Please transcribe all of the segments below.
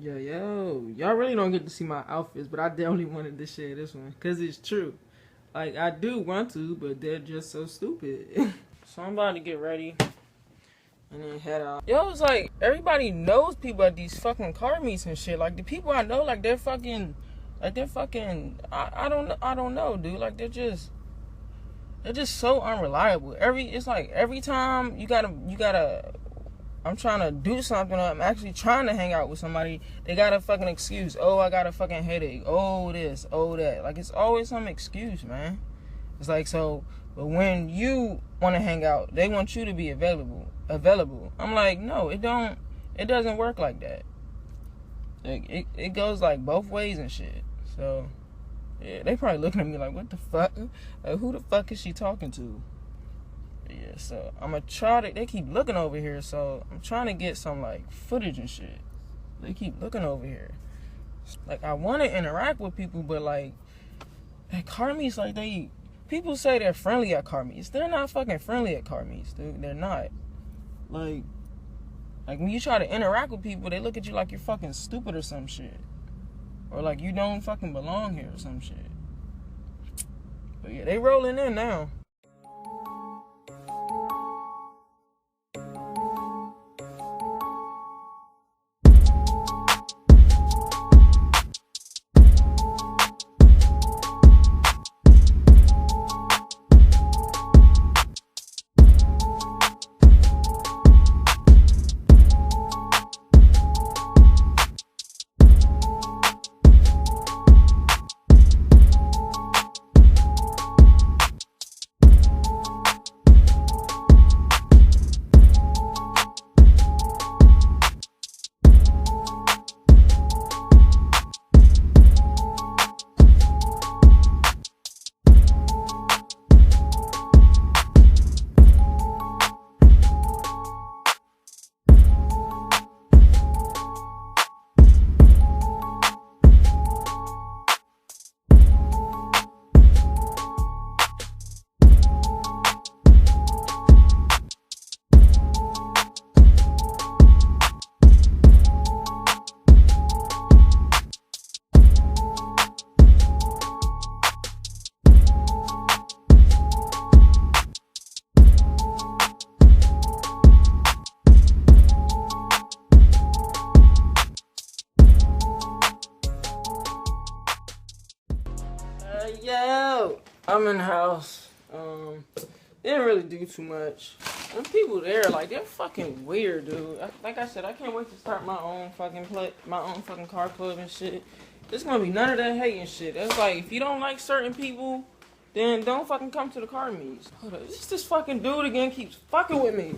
Yo, y'all really don't get to see my outfits, but I definitely wanted to share this one because it's true. Like, I do want to, but they're just so stupid. So I'm about to get ready and then head out. Yo, it's like everybody knows people at these fucking car meets and shit. Like, the people I know, like, they're fucking, I don't know, dude. Like, they're just so unreliable. It's like every time you gotta. I'm trying to do something, or I'm actually trying to hang out with somebody, they got a fucking excuse. Oh, I got a fucking headache. Oh, this. Oh, that. Like, it's always some excuse, man. It's like, so, but when you want to hang out, they want you to be available. I'm like, no, it doesn't work like that. Like, it goes like both ways and shit. So, yeah, they probably looking at me like, what the fuck? Like, who the fuck is she talking to? Yeah, so I'm gonna try to. They keep looking over here, so I'm trying to get some like footage and shit. They keep looking over here. Like, I want to interact with people, but like at car meets, like people say they're friendly at car meets. They're not fucking friendly at car meets, dude. They're not. Like when you try to interact with people, they look at you like you're fucking stupid or some shit, or like you don't fucking belong here or some shit. But yeah, they rolling in now. Yo, I'm in the house. Didn't really do too much. Them people there, like, they're fucking weird, dude. Like I said, I can't wait to start my own fucking car club and shit. There's gonna be none of that hating shit. It's like, if you don't like certain people, then don't fucking come to the car meets. Hold up, this fucking dude again keeps fucking with me.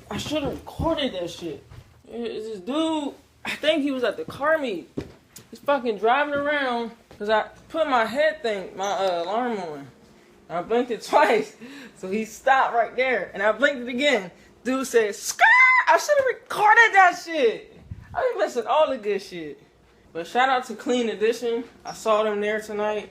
I should have recorded that shit. It's this dude, I think he was at the car meet. He's fucking driving around. Cause I put my alarm on. I blinked it twice. So he stopped right there. And I blinked it again. Dude said, "Skirt!" I should have recorded that shit. I be missing all the good shit. But shout out to Clean Edition. I saw them there tonight.